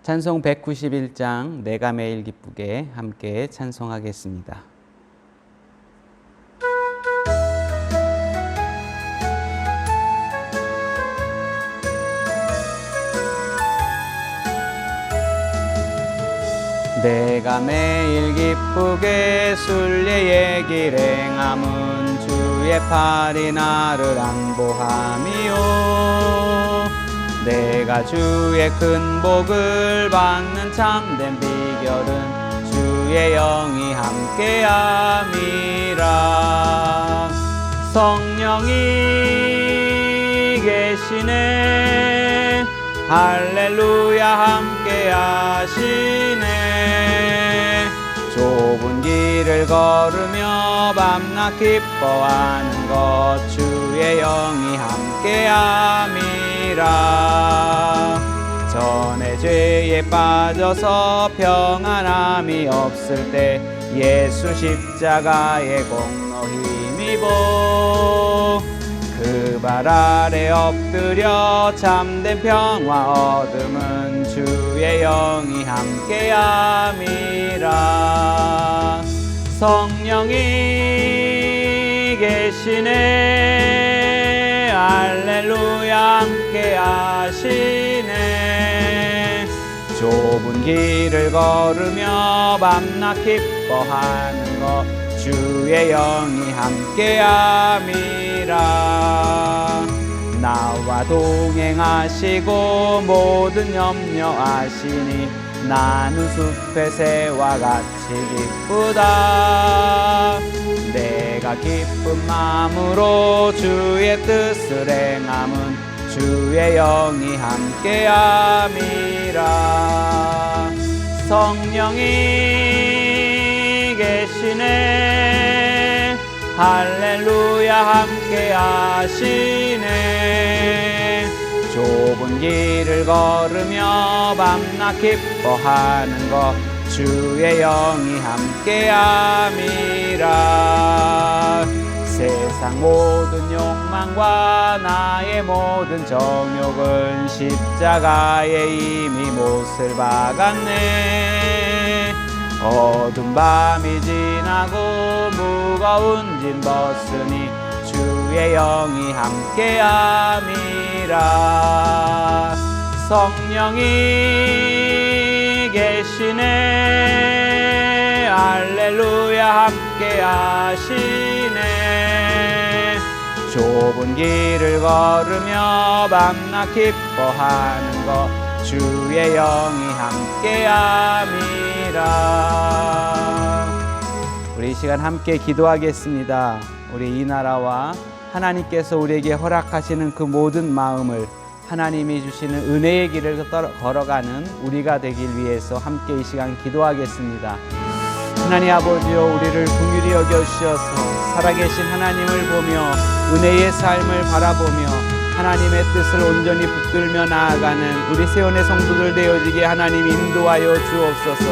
찬송 191장 내가 매일 기쁘게 함께 찬송하겠습니다. 내가 매일 기쁘게 순례의 길 행함은 주의 팔이 나를 안보함이요. 내가 주의 큰 복을 받는 참된 비결은 주의 영이 함께함이라. 성령이 계시네, 할렐루야 함께하시네. 좁은 길을 걸으며 밤낮 기뻐하는 것 주의 영이 함께함이라. 전에 죄에 빠져서 평안함이 없을 때 예수 십자가의 공로 힘입어 그 발 아래 엎드려 참된 평화 얻음은 주의 영이 함께함이라. 성령이 계시네, 할렐루야 함께하시네. 좁은 길을 걸으며 밤낮 기뻐하는 것 주의 영이 함께함이라. 나와 동행하시고 모든 염려 아시니 나는 숲의 새와 같이 기쁘다. 내가 기쁜 마음으로 주의 뜻을 행함은 주의 영이 함께함이라. 성령이 계시네, 할렐루야 함께하시네. 좁은 길을 걸으며 밤낮 기뻐하는 것 주의 영이 함께함이라. 세상 모든 욕망과 나의 모든 정욕은 십자가에 이미 못을 박았네. 어두운 밤이 지나고 무거운 짐 벗으니 주의 영이 함께함이라. 성령이 계시네, 할렐루야 함께하시네. 좁은 길을 걸으며 밤낮 기뻐하는 것 주의 영이 함께함이라. 우리 이 시간 함께 기도하겠습니다. 우리 이 나라와 하나님께서 우리에게 허락하시는 그 모든 마음을 하나님이 주시는 은혜의 길을 걸어가는 우리가 되길 위해서 함께 이 시간 기도하겠습니다. 하나님 아버지여, 우리를 긍휼히 여겨주셔서 살아계신 하나님을 보며 은혜의 삶을 바라보며 하나님의 뜻을 온전히 붙들며 나아가는 우리 세원의 성도들 되어지게 하나님 인도하여 주옵소서.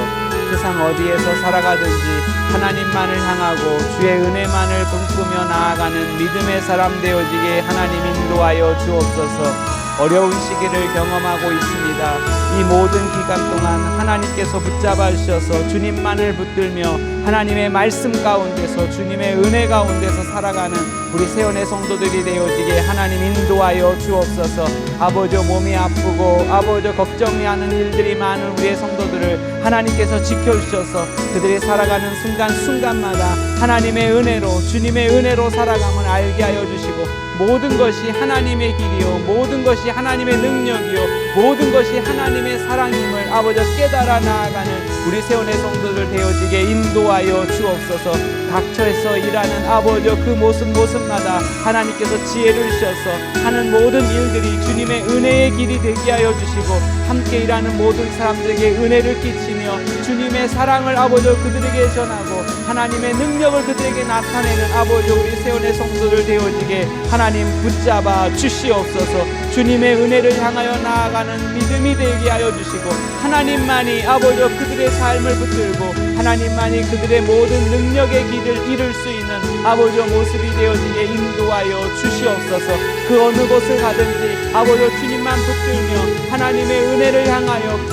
세상 어디에서 살아가든지 하나님만을 향하고 주의 은혜만을 꿈꾸며 나아가는 믿음의 사람 되어지게 하나님 인도하여 주옵소서. 어려운 시기를 경험하고 있습니다. 이 모든 기간 동안 하나님께서 붙잡아 주셔서 주님만을 붙들며 하나님의 말씀 가운데서 주님의 은혜 가운데서 살아가는 우리 세원의 성도들이 되어지게 하나님 인도하여 주옵소서. 아버지 몸이 아프고 아버지 걱정하는 일들이 많은 우리의 성도들을 하나님께서 지켜주셔서 그들이 살아가는 순간순간마다 하나님의 은혜로 주님의 은혜로 살아감을 알게 하여 주시고 모든 것이 하나님의 길이요 모든 것이 하나님의 능력이요 모든 것이 하나님의 사랑임을 아버지 깨달아 나아가는 우리 세원의 성도들 되어지게 인도하여 주옵소서. 각처에서 일하는 아버지 그 모습마다 하나님께서 지혜를 주셔서 하는 모든 일들이 주님의 은혜의 길이 되게 하여 주시고 함께 일하는 모든 사람들에게 은혜를 끼치며 주님의 사랑을 아버지 그들에게 전하고 하나님의 능력을 그들에게 나타내는 아버지 우리 세원의 성도들 되어지게 하나님 붙잡아 주시옵소서. 주님의 은혜를 향하여 나아가는 믿음이 되게 하여 주시고, 하나님만이 아버지 그들의 삶을 붙들고 하나님만이 그들의 모든 능력의 길을 이룰 수 있는 아버지 모습이 되어지게 인도하여 주시옵소서. 그 어느 곳을 가든지 아버지 주님만 붙들며 하나님의 은혜를 향하여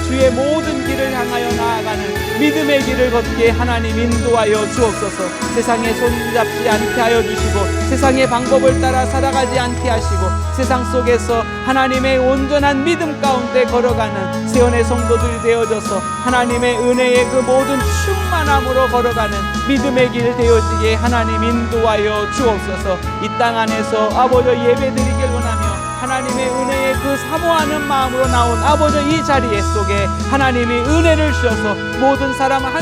주의 모든 길을 향하여 나아가는 믿음의 길을 걷게 하나님 인도하여 주옵소서. 세상에 손잡지 않게 하여 주시고, 세상의 방법을 따라 살아가지 않게 하시고, 세상 속에서 하나님의 온전한 믿음 가운데 걸어가는 세원의 성도들이 되어져서 하나님의 은혜의 그 모든 충만함으로 걸어가는 믿음의 길 되어지게 하나님 인도하여 주옵소서. 이 땅 안에서 아버지 예배드리길 원하며 하나님의 은혜의 그 사모하는 마음으로 나온 아버지 이 자리에 속에 하나님이 은혜를 주셔서 모든 사람 한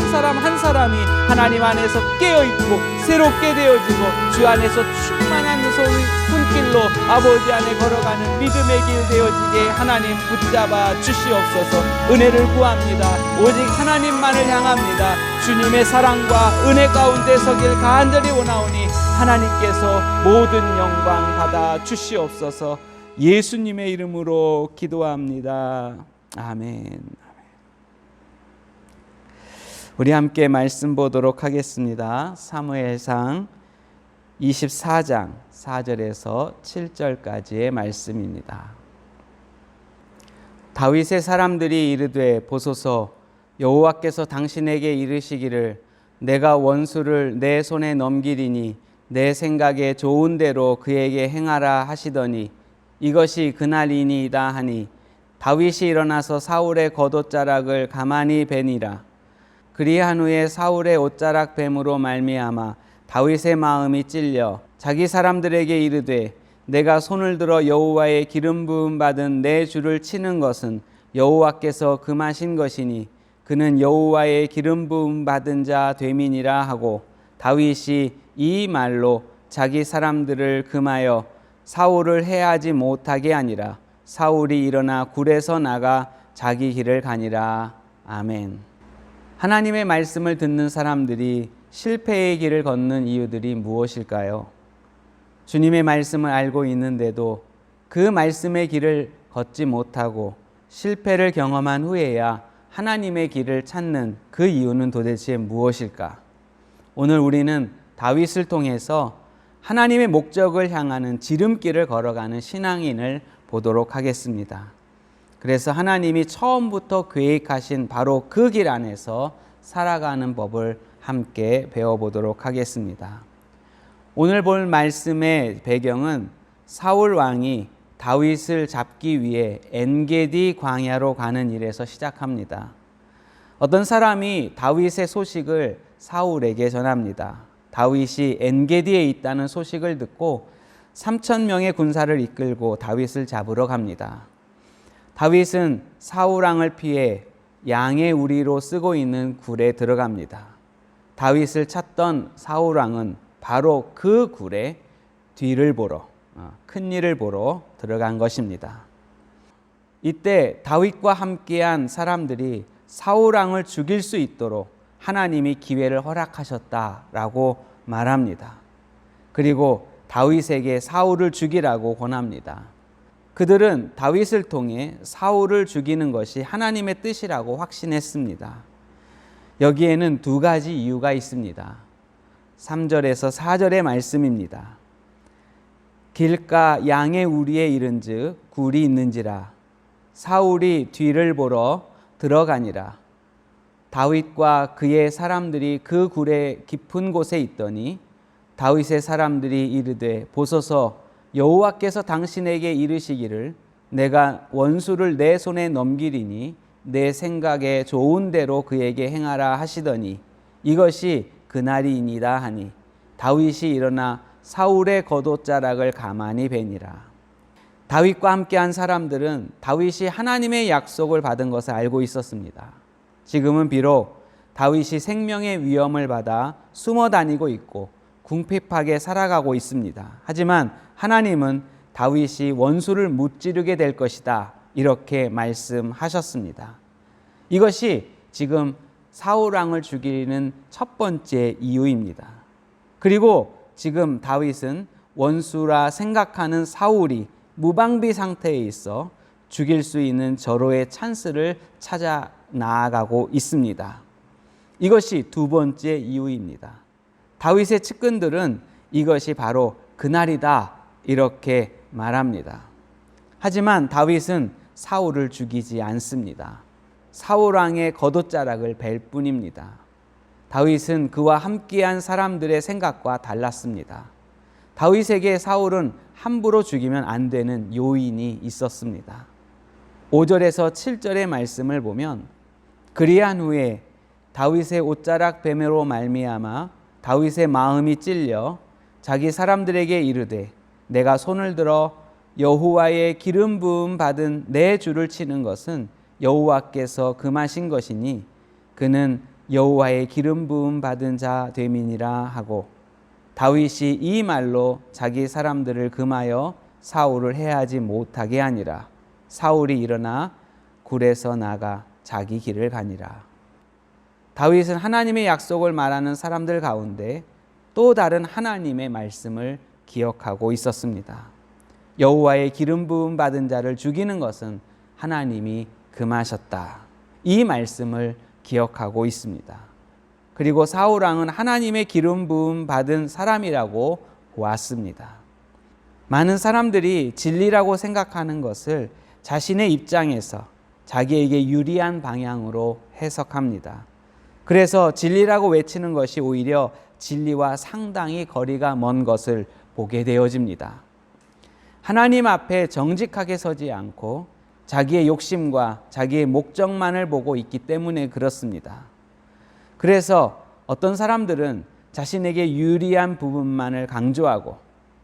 사람이 하나님 안에서 깨어있고 새롭게 되어지고 주 안에서 충만한 손길로 아버지 안에 걸어가는 믿음의 길 되어지게 하나님 붙잡아 주시옵소서. 은혜를 구합니다. 오직 하나님만을 향합니다. 주님의 사랑과 은혜 가운데 서길 간절히 원하오니 하나님께서 모든 영광 받아 주시옵소서. 예수님의 이름으로 기도합니다. 아멘. 우리 함께 말씀 보도록 하겠습니다. 사무엘상 24장 4절에서 7절까지의 말씀입니다. 다윗의 사람들이 이르되 보소서, 여호와께서 당신에게 이르시기를 내가 원수를 내 손에 넘기리니 내 생각에 좋은 대로 그에게 행하라 하시더니 이것이 그날이니이다 하니 다윗이 일어나서 사울의 겉옷자락을 가만히 베니라. 그리한 후에 사울의 옷자락 뱀으로 말미암아 다윗의 마음이 찔려 자기 사람들에게 이르되 내가 손을 들어 여호와의 기름 부음 받은 내 주를 치는 것은 여호와께서 금하신 것이니 그는 여호와의 기름 부음 받은 자 됨이니라 하고 다윗이 이 말로 자기 사람들을 금하여 사울을 해하지 못하게 하니라. 사울이 일어나 굴에서 나가 자기 길을 가니라. 아멘. 하나님의 말씀을 듣는 사람들이 실패의 길을 걷는 이유들이 무엇일까요? 주님의 말씀을 알고 있는데도 그 말씀의 길을 걷지 못하고 실패를 경험한 후에야 하나님의 길을 찾는 그 이유는 도대체 무엇일까? 오늘 우리는 다윗을 통해서 하나님의 목적을 향하는 지름길을 걸어가는 신앙인을 보도록 하겠습니다. 그래서 하나님이 처음부터 계획하신 바로 그 길 안에서 살아가는 법을 함께 배워보도록 하겠습니다. 오늘 볼 말씀의 배경은 사울 왕이 다윗을 잡기 위해 엔게디 광야로 가는 일에서 시작합니다. 어떤 사람이 다윗의 소식을 사울에게 전합니다. 다윗이 엔게디에 있다는 소식을 듣고 3,000명의 군사를 이끌고 다윗을 잡으러 갑니다. 다윗은 사울 왕을 피해 양의 우리로 쓰고 있는 굴에 들어갑니다. 다윗을 찾던 사울 왕은 바로 그 굴에 뒤를 보러, 큰 일을 보러 들어간 것입니다. 이때 다윗과 함께한 사람들이 사울 왕을 죽일 수 있도록 하나님이 기회를 허락하셨다라고 말합니다. 그리고 다윗에게 사울을 죽이라고 권합니다. 그들은 다윗을 통해 사울을 죽이는 것이 하나님의 뜻이라고 확신했습니다. 여기에는 두 가지 이유가 있습니다. 3절에서 4절의 말씀입니다. 길가 양의 우리에 이른즉 굴이 있는지라 사울이 뒤를 보러 들어가니라. 다윗과 그의 사람들이 그 굴의 깊은 곳에 있더니 다윗의 사람들이 이르되 보소서, 여호와께서 당신에게 이르시기를 내가 원수를 내 손에 넘기리니 내 생각에 좋은 대로 그에게 행하라 하시더니 이것이 그날이니이다 하니 다윗이 일어나 사울의 겉옷자락을 가만히 베니라. 다윗과 함께한 사람들은 다윗이 하나님의 약속을 받은 것을 알고 있었습니다. 지금은 비록 다윗이 생명의 위험을 받아 숨어 다니고 있고 궁핍하게 살아가고 있습니다. 하지만 하나님은 다윗이 원수를 무찌르게 될 것이다, 이렇게 말씀하셨습니다. 이것이 지금 사울 왕을 죽이는 첫 번째 이유입니다. 그리고 지금 다윗은 원수라 생각하는 사울이 무방비 상태에 있어 죽일 수 있는 절호의 찬스를 찾아 나아가고 있습니다. 이것이 두 번째 이유입니다. 다윗의 측근들은 이것이 바로 그날이다 이렇게 말합니다. 하지만 다윗은 사울을 죽이지 않습니다. 사울 왕의 겉옷자락을 벨 뿐입니다. 다윗은 그와 함께한 사람들의 생각과 달랐습니다. 다윗에게 사울은 함부로 죽이면 안 되는 요인이 있었습니다. 5절에서 7절의 말씀을 보면 그리한 후에 다윗의 옷자락 베매로 말미암아 다윗의 마음이 찔려 자기 사람들에게 이르되 내가 손을 들어 여호와의 기름 부음 받은 내 주를 치는 것은 여호와께서 금하신 것이니 그는 여호와의 기름 부음 받은 자 됨이니라 하고 다윗이 이 말로 자기 사람들을 금하여 사울을 해하지 못하게 하니라. 사울이 일어나 굴에서 나가 자기 길을 가니라. 다윗은 하나님의 약속을 말하는 사람들 가운데 또 다른 하나님의 말씀을 기억하고 있었습니다. 여호와의 기름 부음 받은 자를 죽이는 것은 하나님이 금하셨다. 이 말씀을 기억하고 있습니다. 그리고 사울 왕은 하나님의 기름 부음 받은 사람이라고 보았습니다. 많은 사람들이 진리라고 생각하는 것을 자신의 입장에서 자기에게 유리한 방향으로 해석합니다. 그래서 진리라고 외치는 것이 오히려 진리와 상당히 거리가 먼 것을 보게 되어집니다. 하나님 앞에 정직하게 서지 않고 자기의 욕심과 자기의 목적만을 보고 있기 때문에 그렇습니다. 그래서 어떤 사람들은 자신에게 유리한 부분만을 강조하고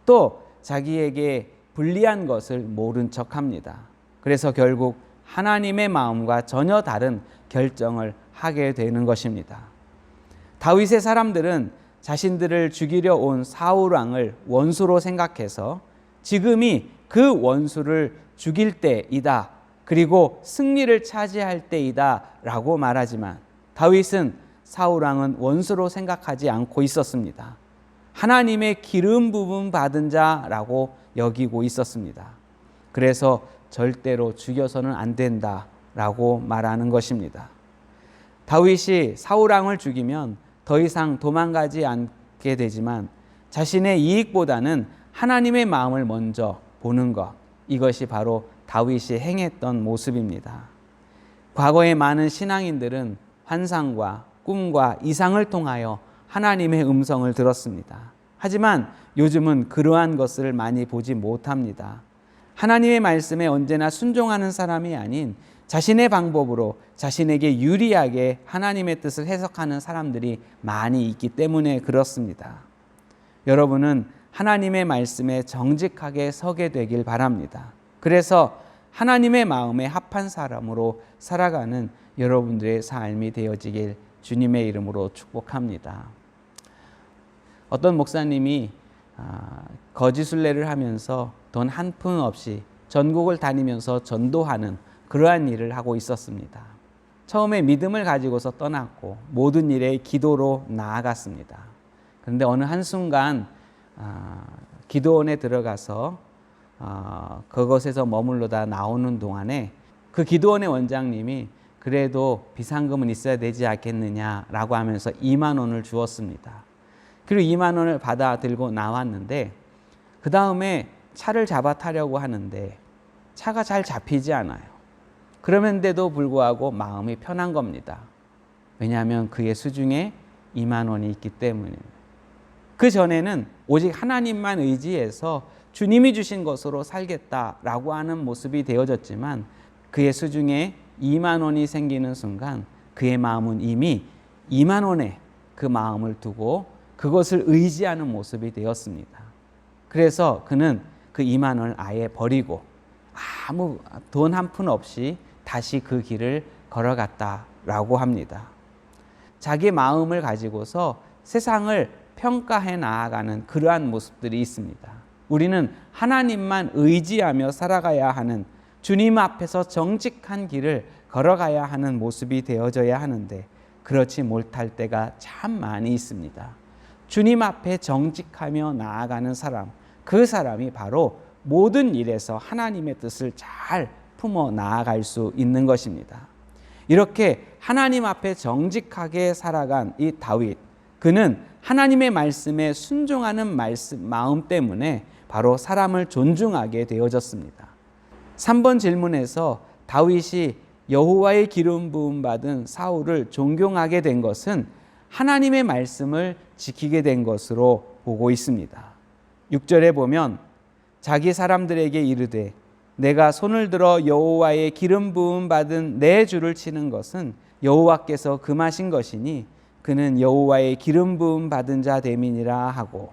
또 자기에게 불리한 것을 모른 척합니다. 그래서 결국 하나님의 마음과 전혀 다른 결정을 하게 되는 것입니다. 다윗의 사람들은 자신들을 죽이려 온 사울 왕을 원수로 생각해서 지금이 그 원수를 죽일 때이다. 그리고 승리를 차지할 때이다 라고 말하지만 다윗은 사울 왕은 원수로 생각하지 않고 있었습니다. 하나님의 기름 부음 받은 자라고 여기고 있었습니다. 그래서 절대로 죽여서는 안 된다라고 말하는 것입니다. 다윗이 사울 왕을 죽이면 더 이상 도망가지 않게 되지만 자신의 이익보다는 하나님의 마음을 먼저 보는 것, 이것이 바로 다윗이 행했던 모습입니다. 과거의 많은 신앙인들은 환상과 꿈과 이상을 통하여 하나님의 음성을 들었습니다. 하지만 요즘은 그러한 것을 많이 보지 못합니다. 하나님의 말씀에 언제나 순종하는 사람이 아닌 자신의 방법으로 자신에게 유리하게 하나님의 뜻을 해석하는 사람들이 많이 있기 때문에 그렇습니다. 여러분은 하나님의 말씀에 정직하게 서게 되길 바랍니다. 그래서 하나님의 마음에 합한 사람으로 살아가는 여러분들의 삶이 되어지길 주님의 이름으로 축복합니다. 어떤 목사님이 거지순례를 하면서 돈 한 푼 없이 전국을 다니면서 전도하는 그러한 일을 하고 있었습니다. 처음에 믿음을 가지고서 떠났고 모든 일에 기도로 나아갔습니다. 그런데 어느 한순간 기도원에 들어가서 그것에서 머물러다 나오는 동안에 그 기도원의 원장님이 그래도 비상금은 있어야 되지 않겠느냐라고 하면서 2만 원을 주었습니다. 그리고 2만 원을 받아 들고 나왔는데 그 다음에 차를 잡아 타려고 하는데 차가 잘 잡히지 않아요. 그럼에도 불구하고 마음이 편한 겁니다. 왜냐하면 그의 수중에 2만 원이 있기 때문입니다. 그 전에는 오직 하나님만 의지해서 주님이 주신 것으로 살겠다라고 하는 모습이 되어졌지만 그의 수중에 2만 원이 생기는 순간 그의 마음은 이미 2만 원에 그 마음을 두고 그것을 의지하는 모습이 되었습니다. 그래서 그는 그 2만 원을 아예 버리고 아무 돈 한 푼 없이 다시 그 길을 걸어갔다라고 합니다. 자기 마음을 가지고서 세상을 평가해 나아가는 그러한 모습들이 있습니다. 우리는 하나님만 의지하며 살아가야 하는 주님 앞에서 정직한 길을 걸어가야 하는 모습이 되어져야 하는데 그렇지 못할 때가 참 많이 있습니다. 주님 앞에 정직하며 나아가는 사람, 그 사람이 바로 모든 일에서 하나님의 뜻을 잘 품어 나아갈 수 있는 것입니다. 이렇게 하나님 앞에 정직하게 살아간 이 다윗, 그는 하나님의 말씀에 순종하는 마음 때문에 바로 사람을 존중하게 되어졌습니다. 3번 질문에서 다윗이 여호와의 기름 부음 받은 사울을 존경하게 된 것은 하나님의 말씀을 지키게 된 것으로 보고 있습니다. 6절에 보면 자기 사람들에게 이르되 내가 손을 들어 여호와의 기름 부음 받은 내 주를 치는 것은 여호와께서 금하신 것이니 그는 여호와의 기름 부음 받은 자 됨이니라 하고,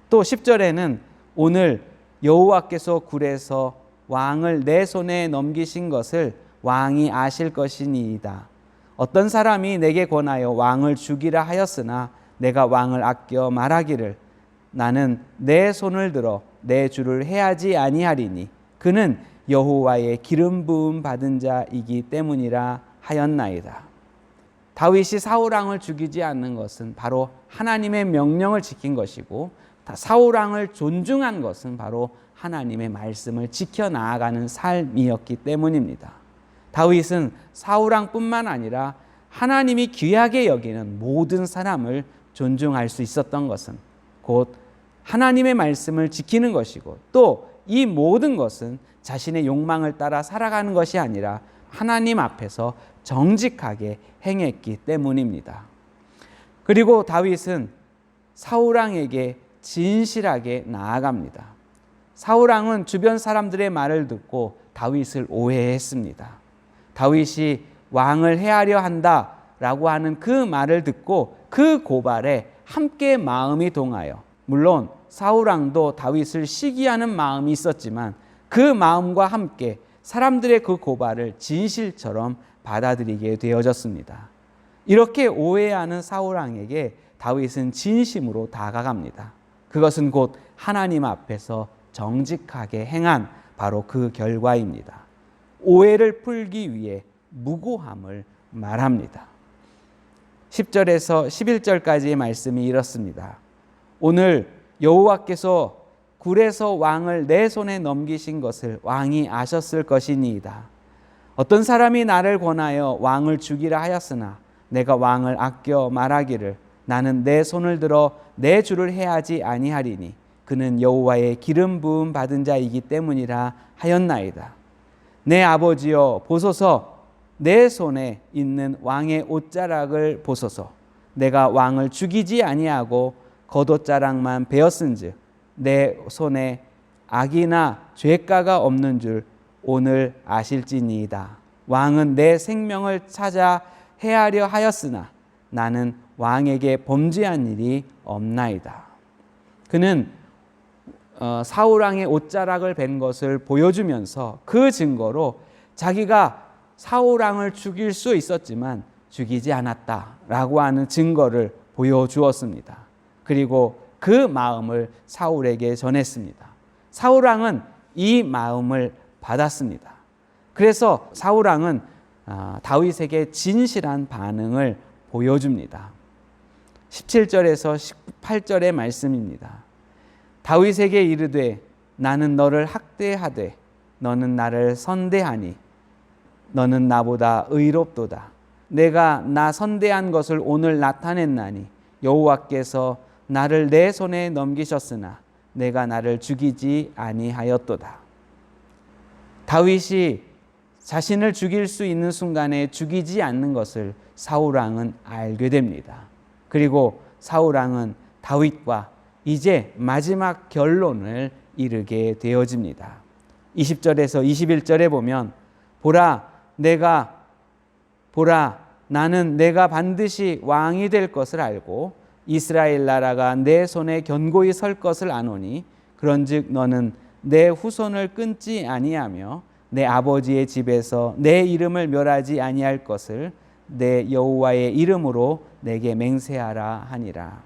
또 10절에는 오늘 여호와께서 굴에서 왕을 내 손에 넘기신 것을 왕이 아실 것이니이다. 어떤 사람이 내게 권하여 왕을 죽이라 하였으나 내가 왕을 아껴 말하기를 나는 내 손을 들어 내 주를 해하지 아니하리니 그는 여호와의 기름 부음 받은 자이기 때문이라 하였나이다. 다윗이 사울 왕을 죽이지 않는 것은 바로 하나님의 명령을 지킨 것이고, 사울 왕을 존중한 것은 바로 하나님의 말씀을 지켜 나아가는 삶이었기 때문입니다. 다윗은 사울 왕뿐만 아니라 하나님이 귀하게 여기는 모든 사람을 존중할 수 있었던 것은 곧 하나님의 말씀을 지키는 것이고, 또 이 모든 것은 자신의 욕망을 따라 살아가는 것이 아니라 하나님 앞에서 정직하게 행했기 때문입니다. 그리고 다윗은 사울 왕에게 진실하게 나아갑니다. 사울 왕은 주변 사람들의 말을 듣고 다윗을 오해했습니다. 다윗이 왕을 해하려 한다라고 하는 그 말을 듣고 그 고발에 함께 마음이 동하여, 물론 사울 왕도 다윗을 시기하는 마음이 있었지만 그 마음과 함께 사람들의 그 고발을 진실처럼 받아들이게 되어졌습니다. 이렇게 오해하는 사울 왕에게 다윗은 진심으로 다가갑니다. 그것은 곧 하나님 앞에서 정직하게 행한 바로 그 결과입니다. 오해를 풀기 위해 무고함을 말합니다. 10절에서 11절까지의 말씀이 이렇습니다. 오늘 여호와께서 굴에서 왕을 내 손에 넘기신 것을 왕이 아셨을 것이니이다. 어떤 사람이 나를 권하여 왕을 죽이라 하였으나 내가 왕을 아껴 말하기를 나는 내 손을 들어 내 주를 해하지 아니하리니 그는 여호와의 기름 부음 받은 자이기 때문이라 하였나이다. 내 아버지여 보소서, 내 손에 있는 왕의 옷자락을 보소서. 내가 왕을 죽이지 아니하고 겉옷자락만 베었은즉 내 손에 악이나 죄가가 없는 줄 오늘 아실지니이다. 왕은 내 생명을 찾아 해하려 하였으나 나는 왕에게 범죄한 일이 없나이다. 그는 사울 왕의 옷자락을 벤 것을 보여주면서 그 증거로 자기가 사울 왕을 죽일 수 있었지만 죽이지 않았다라고 하는 증거를 보여주었습니다. 그리고 그 마음을 사울에게 전했습니다. 사울 왕은 이 마음을 받았습니다. 그래서 사울 왕은 다윗에게 진실한 반응을 보여줍니다. 17절에서 18절의 말씀입니다. 다윗에게 이르되 나는 너를 학대하되 너는 나를 선대하니 너는 나보다 의롭도다. 내가 나 선대한 것을 오늘 나타냈나니 여호와께서 나를 내 손에 넘기셨으나 내가 나를 죽이지 아니하였도다. 다윗이 자신을 죽일 수 있는 순간에 죽이지 않는 것을 사울 왕은 알게 됩니다. 그리고 사울 왕은 다윗과 이제 마지막 결론을 이르게 되어집니다. 20절에서 21절에 보면 보라 나는 내가 반드시 왕이 될 것을 알고 이스라엘 나라가 내 손에 견고히 설 것을 아노니 그런즉 너는 내 후손을 끊지 아니하며 내 아버지의 집에서 내 이름을 멸하지 아니할 것을 내 여호와의 이름으로 내게 맹세하라 하니라.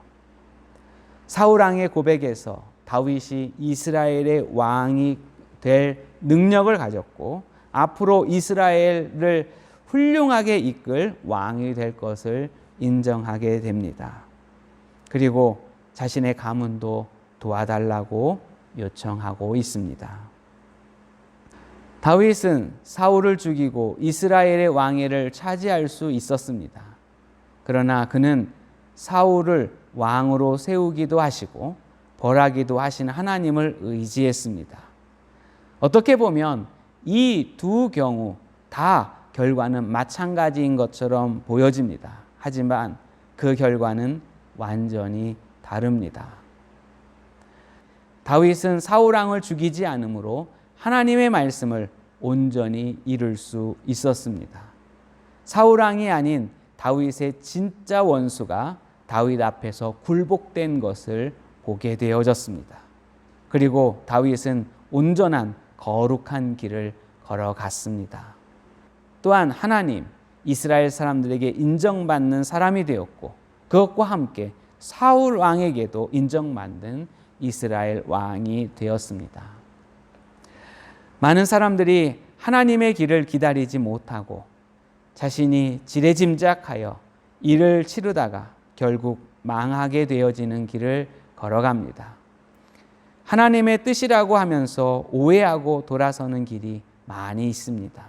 사울 왕의 고백에서 다윗이 이스라엘의 왕이 될 능력을 가졌고 앞으로 이스라엘을 훌륭하게 이끌 왕이 될 것을 인정하게 됩니다. 그리고 자신의 가문도 도와달라고 요청하고 있습니다. 다윗은 사울을 죽이고 이스라엘의 왕위를 차지할 수 있었습니다. 그러나 그는 사울을 왕으로 세우기도 하시고 벌하기도 하신 하나님을 의지했습니다. 어떻게 보면 이 두 경우 다 결과는 마찬가지인 것처럼 보여집니다. 하지만 그 결과는 완전히 다릅니다. 다윗은 사울왕을 죽이지 않으므로 하나님의 말씀을 온전히 이룰 수 있었습니다. 사울왕이 아닌 다윗의 진짜 원수가 다윗 앞에서 굴복된 것을 보게 되어졌습니다. 그리고 다윗은 온전한 거룩한 길을 걸어갔습니다. 또한 하나님, 이스라엘 사람들에게 인정받는 사람이 되었고 그것과 함께 사울 왕에게도 인정받는 이스라엘 왕이 되었습니다. 많은 사람들이 하나님의 길을 기다리지 못하고 자신이 지레짐작하여 일을 치르다가 결국 망하게 되어지는 길을 걸어갑니다. 하나님의 뜻이라고 하면서 오해하고 돌아서는 길이 많이 있습니다.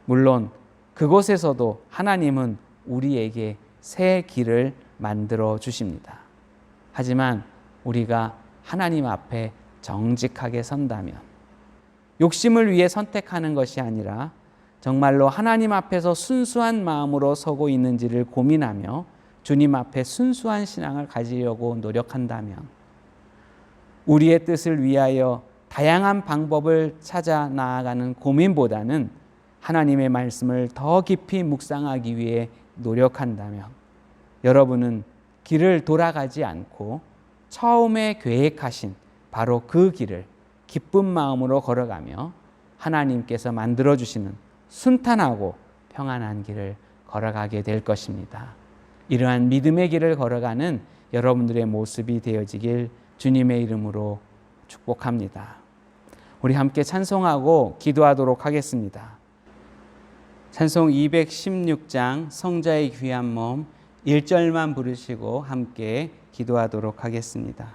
물론 그곳에서도 하나님은 우리에게 새 길을 만들어 주십니다. 하지만 우리가 하나님 앞에 정직하게 선다면, 욕심을 위해 선택하는 것이 아니라 정말로 하나님 앞에서 순수한 마음으로 서고 있는지를 고민하며 주님 앞에 순수한 신앙을 가지려고 노력한다면, 우리의 뜻을 위하여 다양한 방법을 찾아 나아가는 고민보다는 하나님의 말씀을 더 깊이 묵상하기 위해 노력한다면 여러분은 길을 돌아가지 않고 처음에 계획하신 바로 그 길을 기쁜 마음으로 걸어가며 하나님께서 만들어주시는 순탄하고 평안한 길을 걸어가게 될 것입니다. 이러한 믿음의 길을 걸어가는 여러분들의 모습이 되어지길 주님의 이름으로 축복합니다. 우리 함께 찬송하고 기도하도록 하겠습니다. 찬송 216장 성자의 귀한 몸 1절만 부르시고 함께 기도하도록 하겠습니다.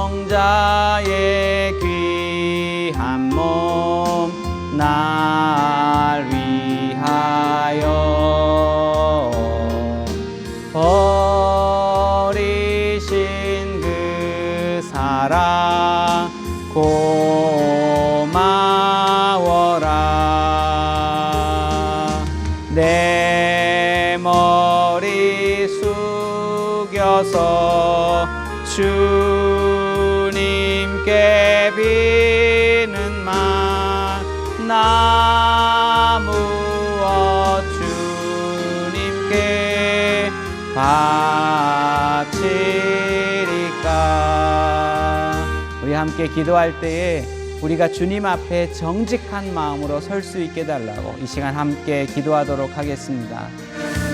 성자의 귀한 몸 날 위하여 버리신 그 사랑 고마워라. 내 머리 숙여서 주님께 비는 만 나 무엇 주님께 바치리까. 우리 함께 기도할 때에 우리가 주님 앞에 정직한 마음으로 설 수 있게 달라고 이 시간 함께 기도하도록 하겠습니다.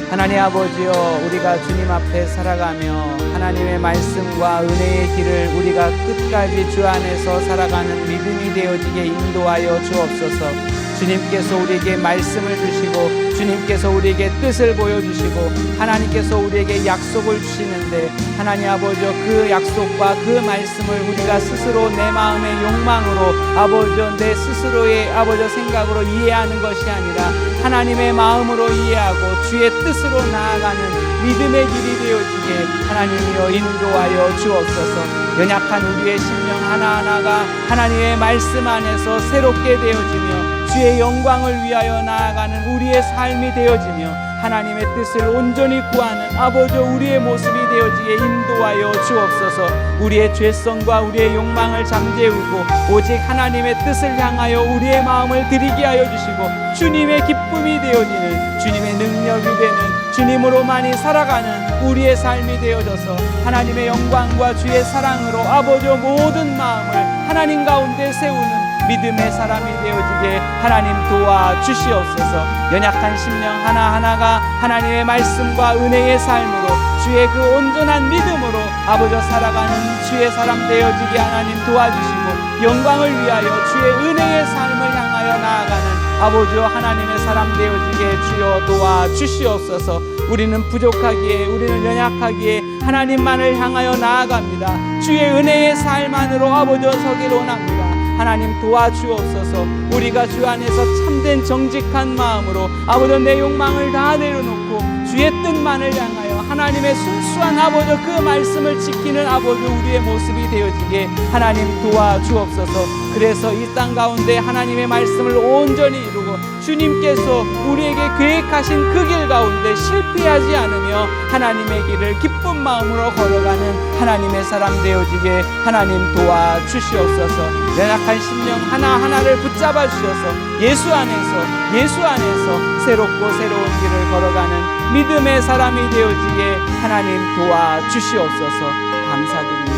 하나님 아버지여, 우리가 주님 앞에 살아가며 하나님의 말씀과 은혜의 길을 우리가 끝까지 주 안에서 살아가는 믿음이 되어지게 인도하여 주옵소서. 주님께서 우리에게 말씀을 주시고 주님께서 우리에게 뜻을 보여주시고 하나님께서 우리에게 약속을 주시는데, 하나님 아버지여, 그 약속과 그 말씀을 우리가 스스로 내 마음의 욕망으로 아버지여 내 스스로의 아버지여 생각으로 이해하는 것이 아니라 하나님의 마음으로 이해하고 주의 뜻으로 나아가는 믿음의 길이 되어지게 하나님이여 인도하여 주옵소서. 연약한 우리의 심령 하나하나가 하나님의 말씀 안에서 새롭게 되어지며 주의 영광을 위하여 나아가는 우리의 삶이 되어지며 하나님의 뜻을 온전히 구하는 아버지 우리의 모습이 되어지게 인도하여 주옵소서. 우리의 죄성과 우리의 욕망을 잠재우고 오직 하나님의 뜻을 향하여 우리의 마음을 드리게 하여 주시고 주님의 기쁨이 되어지는, 주님의 능력이 되는, 주님으로만이 살아가는 우리의 삶이 되어져서 하나님의 영광과 주의 사랑으로 아버지 모든 마음을 하나님 가운데 세우는 믿음의 사람이 되어지게 하나님 도와주시옵소서. 연약한 심령 하나하나가 하나님의 말씀과 은혜의 삶으로 주의 그 온전한 믿음으로 아버지 살아가는 주의 사람 되어지게 하나님 도와주시고 영광을 위하여 주의 은혜의 삶을 향하여 나아가는 아버지여 하나님의 사람 되어지게 주여 도와주시옵소서. 우리는 부족하기에 우리는 연약하기에 하나님만을 향하여 나아갑니다. 주의 은혜의 삶 안으로 아버지여 서기를 원합니다. 하나님 도와주옵소서. 우리가 주 안에서 참된 정직한 마음으로 아버지 내 욕망을 다 내려놓고 주의 뜻만을 향하여 하나님의 순수한 아버지 그 말씀을 지키는 아버지 우리의 모습이 되어지게 하나님 도와주옵소서. 그래서 이 땅 가운데 하나님의 말씀을 온전히 이루고 주님께서 우리에게 계획하신 그 길 가운데 실패하지 않으며 하나님의 길을 기쁜 마음으로 걸어가는 하나님의 사람 되어지게 하나님 도와주시옵소서. 연약한 심령 하나하나를 붙잡아 주셔서 예수 안에서 새롭고 새로운 길을 걸어가는 믿음의 사람이 되어지게 하나님 도와주시옵소서. 감사드립니다.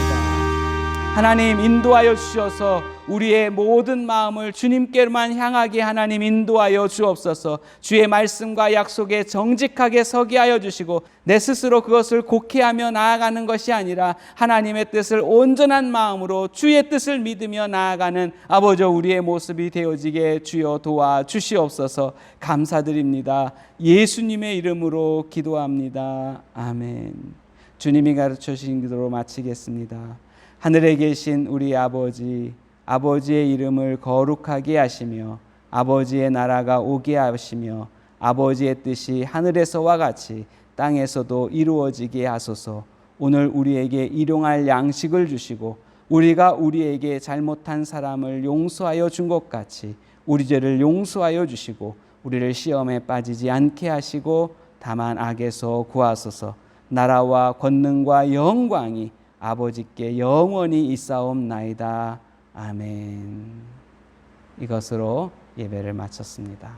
하나님 인도하여 주셔서 우리의 모든 마음을 주님께로만 향하게 하나님 인도하여 주옵소서. 주의 말씀과 약속에 정직하게 서게 하여 주시고 내 스스로 그것을 곡해하며 나아가는 것이 아니라 하나님의 뜻을 온전한 마음으로 주의 뜻을 믿으며 나아가는 아버지 우리의 모습이 되어지게 주여 도와주시옵소서. 감사드립니다. 예수님의 이름으로 기도합니다. 아멘. 주님이 가르쳐 주신 기도로 마치겠습니다. 하늘에 계신 우리 아버지의 이름을 거룩하게 하시며 아버지의 나라가 오게 하시며 아버지의 뜻이 하늘에서와 같이 땅에서도 이루어지게 하소서. 오늘 우리에게 일용할 양식을 주시고 우리가 우리에게 잘못한 사람을 용서하여 준 것 같이 우리 죄를 용서하여 주시고 우리를 시험에 빠지지 않게 하시고 다만 악에서 구하소서. 나라와 권능과 영광이 아버지께 영원히 있사옵나이다. 아멘. 이것으로 예배를 마쳤습니다.